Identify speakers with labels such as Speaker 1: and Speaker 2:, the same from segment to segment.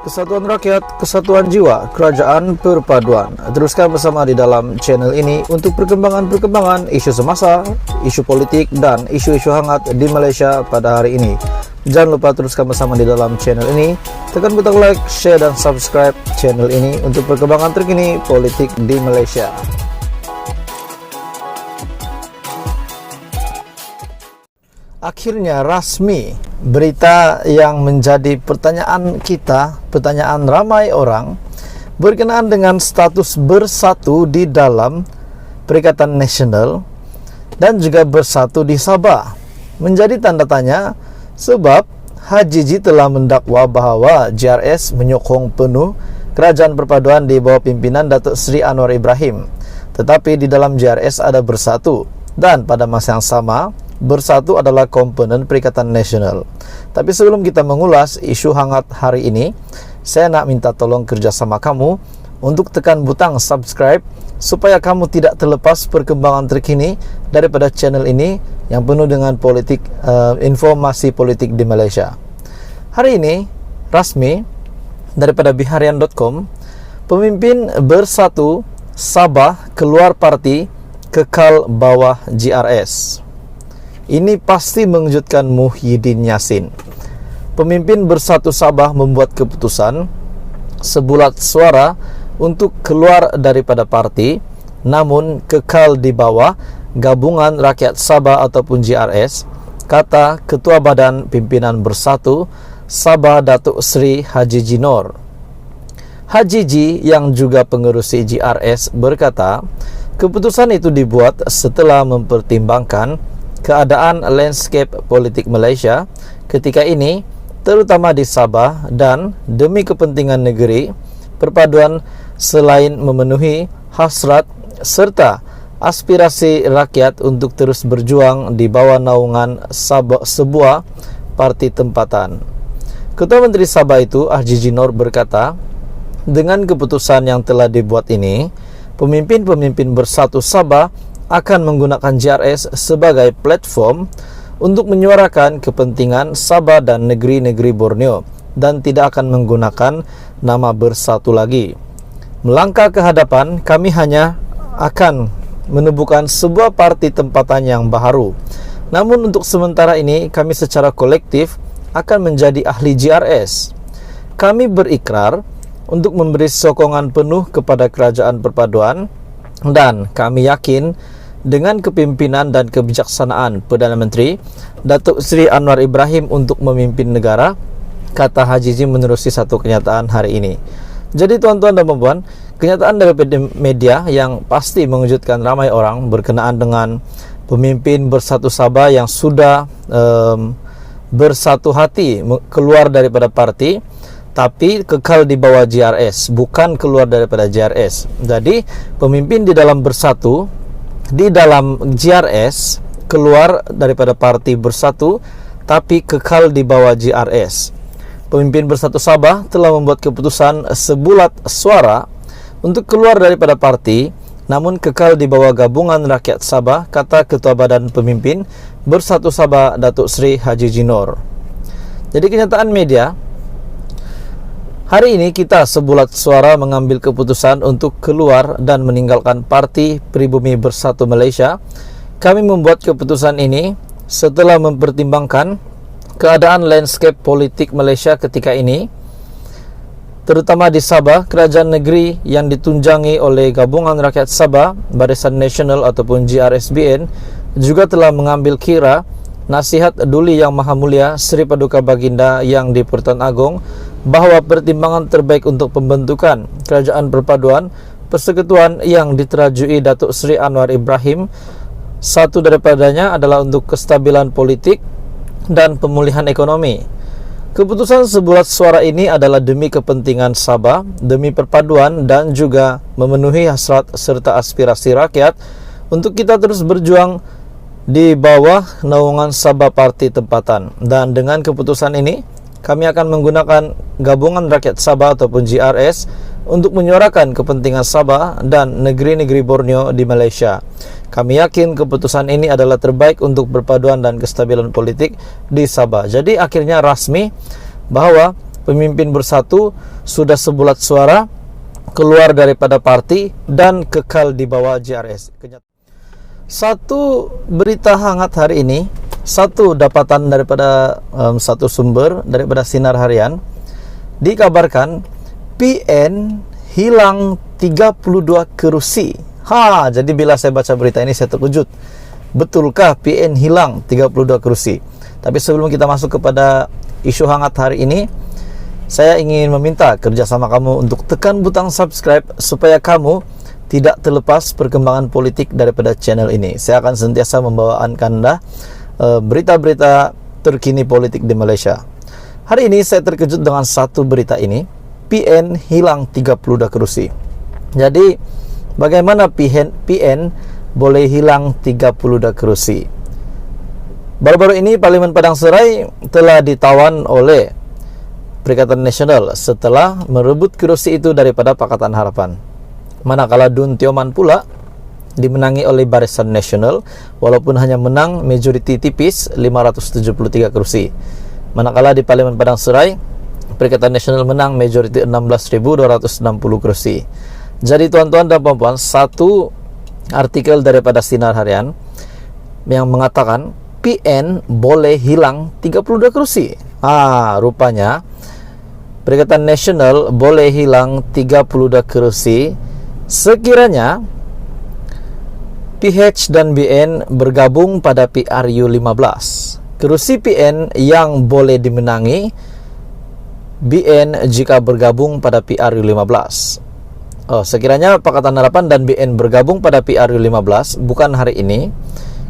Speaker 1: Kesatuan rakyat, kesatuan jiwa, kerajaan perpaduan. Teruskan bersama di dalam channel ini untuk perkembangan-perkembangan isu semasa, isu politik, dan isu-isu hangat di Malaysia pada hari ini. Jangan lupa teruskan bersama di dalam channel ini. Tekan butang like, share, dan subscribe channel ini untuk perkembangan terkini politik di Malaysia. Akhirnya rasmi, berita yang menjadi pertanyaan kita, pertanyaan ramai orang, berkenaan dengan status bersatu di dalam Perikatan Nasional dan juga bersatu di Sabah. Menjadi tanda tanya sebab HJJ telah mendakwa bahawa JRS menyokong penuh kerajaan perpaduan di bawah pimpinan Datuk Seri Anwar Ibrahim. Tetapi di dalam JRS ada bersatu, dan pada masa yang sama bersatu adalah komponen Perikatan Nasional. Tapi sebelum kita mengulas isu hangat hari ini, saya nak minta tolong kerjasama kamu untuk tekan butang subscribe supaya kamu tidak terlepas perkembangan terkini daripada channel ini yang penuh dengan politik, informasi politik di Malaysia. Hari ini rasmi daripada biharian.com, pemimpin bersatu Sabah keluar parti, kekal bawah JRS. Ini pasti mengejutkan Muhyiddin Yassin. Pemimpin bersatu Sabah membuat keputusan sebulat suara untuk keluar daripada parti, namun kekal di bawah Gabungan Rakyat Sabah ataupun JRS, kata Ketua Badan Pimpinan Bersatu Sabah Datuk Seri HJJ Noor. HJJ yang juga pengerusi JRS berkata, keputusan itu dibuat setelah mempertimbangkan keadaan landscape politik Malaysia ketika ini, terutama di Sabah, dan demi kepentingan negeri perpaduan selain memenuhi hasrat serta aspirasi rakyat untuk terus berjuang di bawah naungan sebuah parti tempatan. Ketua Menteri Sabah itu, HJJ Noor, berkata, dengan keputusan yang telah dibuat ini, pemimpin-pemimpin bersatu Sabah akan menggunakan JRS sebagai platform untuk menyuarakan kepentingan Sabah dan negeri-negeri Borneo dan tidak akan menggunakan nama bersatu lagi. Melangkah ke hadapan, kami hanya akan menubuhkan sebuah parti tempatan yang baru. Namun untuk sementara ini, kami secara kolektif akan menjadi ahli JRS. Kami berikrar untuk memberi sokongan penuh kepada kerajaan perpaduan, dan kami yakin dengan kepimpinan dan kebijaksanaan Perdana Menteri Datuk Seri Anwar Ibrahim untuk memimpin negara, kata HJJ menerusi satu kenyataan hari ini. Jadi tuan-tuan dan puan, kenyataan dari media yang pasti mengejutkan ramai orang berkenaan dengan pemimpin bersatu Sabah yang sudah bersatu hati keluar daripada parti, tapi kekal di bawah JRS, bukan keluar daripada JRS. Jadi pemimpin di dalam bersatu, di dalam JRS, keluar daripada parti bersatu tapi kekal di bawah JRS. Pemimpin bersatu Sabah telah membuat keputusan sebulat suara untuk keluar daripada parti, namun kekal di bawah Gabungan Rakyat Sabah, kata Ketua Badan Pemimpin Bersatu Sabah Datuk Seri HJJ Noor. Jadi kenyataan media, hari ini kita sebulat suara mengambil keputusan untuk keluar dan meninggalkan Parti Pribumi Bersatu Malaysia. Kami membuat keputusan ini setelah mempertimbangkan keadaan landscape politik Malaysia ketika ini, terutama di Sabah. Kerajaan negeri yang ditunjangi oleh Gabungan Rakyat Sabah, Barisan Nasional ataupun GRSBN, juga telah mengambil kira nasihat Duli Yang Maha Mulia Seri Paduka Baginda Yang di-Pertuan Agong bahawa pertimbangan terbaik untuk pembentukan kerajaan perpaduan persekutuan yang diterajui Datuk Seri Anwar Ibrahim, satu daripadanya adalah untuk kestabilan politik dan pemulihan ekonomi. Keputusan sebulat suara ini adalah demi kepentingan Sabah, demi perpaduan, dan juga memenuhi hasrat serta aspirasi rakyat untuk kita terus berjuang di bawah naungan Sabah Parti Tempatan. Dan dengan keputusan ini, kami akan menggunakan Gabungan Rakyat Sabah ataupun JRS untuk menyuarakan kepentingan Sabah dan negeri-negeri Borneo di Malaysia. Kami yakin keputusan ini adalah terbaik untuk perpaduan dan kestabilan politik di Sabah. Jadi akhirnya rasmi bahawa pemimpin bersatu sudah sebulat suara keluar daripada parti dan kekal di bawah JRS. Satu berita hangat hari ini, satu dapatan daripada satu sumber daripada Sinar Harian, dikabarkan PN hilang 32 kerusi. Jadi bila saya baca berita ini saya terkejut. Betulkah PN hilang 32 kerusi? Tapi sebelum kita masuk kepada isu hangat hari ini, saya ingin meminta kerjasama kamu untuk tekan butang subscribe supaya kamu tidak terlepas perkembangan politik daripada channel ini. Saya akan sentiasa membawakan Anda berita-berita terkini politik di Malaysia. Hari ini saya terkejut dengan satu berita ini. PN hilang 32 kerusi. Jadi bagaimana PN boleh hilang 32 kerusi? Baru-baru ini Parlimen Padang Serai telah ditawan oleh Perikatan Nasional setelah merebut kerusi itu daripada Pakatan Harapan. Manakala Dun Tioman pula dimenangi oleh Barisan Nasional walaupun hanya menang majoriti tipis 573 kursi. Manakala di Parlimen Padang Serai Perikatan Nasional menang majoriti 16.260 kursi. Jadi tuan-tuan dan puan-puan, satu artikel daripada Sinar Harian yang mengatakan PN boleh hilang 32 kursi. Rupanya Perikatan Nasional boleh hilang 32 kursi sekiranya PH dan BN bergabung pada PRU 15. Kerusi PN yang boleh dimenangi BN jika bergabung pada PRU 15. Sekiranya Pakatan Harapan dan BN bergabung pada PRU 15, bukan hari ini,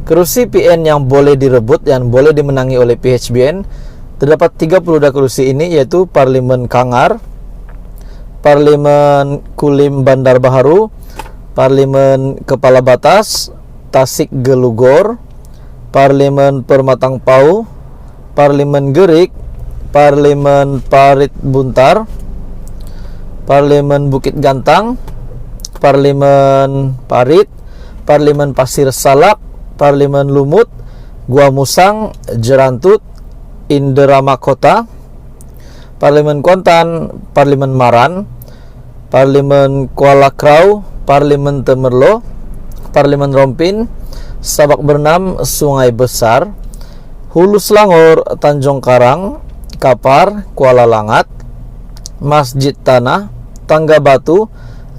Speaker 1: kerusi PN yang boleh direbut dan boleh dimenangi oleh PHBN terdapat 32 kerusi ini, yaitu Parlimen Kangar, Parlimen Kulim Bandar Baharu, Parlimen Kepala Batas Tasik Gelugor, Parlimen Permatang Pau, Parlimen Gerik, Parlimen Parit Buntar, Parlimen Bukit Gantang, Parlimen Parit, Parlimen Pasir Salak, Parlimen Lumut, Gua Musang, Jerantut, Inderama Kota, Parlimen Kuantan, Parlimen Maran, Parlimen Kuala Krau, Parlimen Temerloh, Parlimen Rompin, Sabak Bernam, Sungai Besar, Hulu Selangor, Tanjung Karang, Kapar, Kuala Langat, Masjid Tanah, Tangga Batu,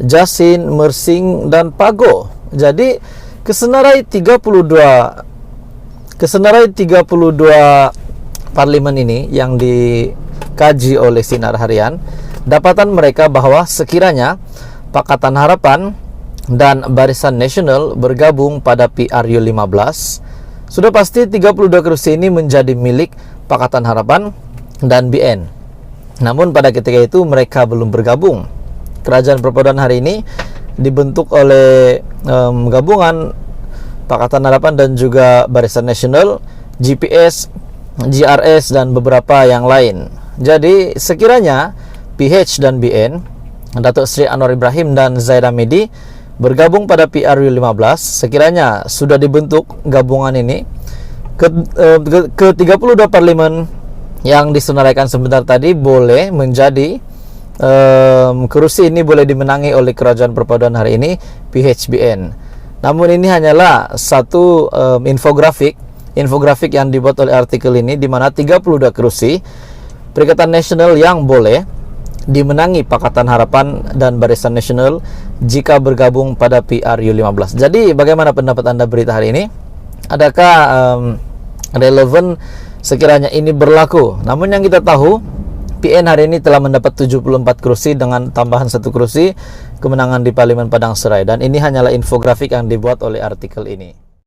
Speaker 1: Jasin, Mersing, dan Pago. Jadi kesenarai 32 parlimen ini yang dikaji oleh Sinar Harian, dapatan mereka bahwa sekiranya Pakatan Harapan dan Barisan Nasional bergabung pada PRU 15, sudah pasti 32 kursi ini menjadi milik Pakatan Harapan dan BN. Namun pada ketika itu mereka belum bergabung. Kerajaan Perpaduan hari ini dibentuk oleh gabungan Pakatan Harapan dan juga Barisan Nasional, GPS, JRS, dan beberapa yang lain. Jadi sekiranya PH dan BN, Datuk Seri Anwar Ibrahim dan Zaidah Medi bergabung pada PRU 15, sekiranya sudah dibentuk gabungan ini, ke 32 parlimen yang disenaraikan sebentar tadi boleh menjadi kerusi ini boleh dimenangi oleh Kerajaan Perpaduan hari ini, PHBN. Namun ini hanyalah satu infografik yang dibuat oleh artikel ini, di mana 32 kerusi Perikatan Nasional yang boleh dimenangi Pakatan Harapan dan Barisan Nasional jika bergabung pada PRU 15. Jadi bagaimana pendapat Anda berita hari ini? Adakah relevan sekiranya ini berlaku? Namun yang kita tahu, PN hari ini telah mendapat 74 kursi dengan tambahan 1 kursi kemenangan di Parlimen Padang Serai, dan ini hanyalah infografik yang dibuat oleh artikel ini.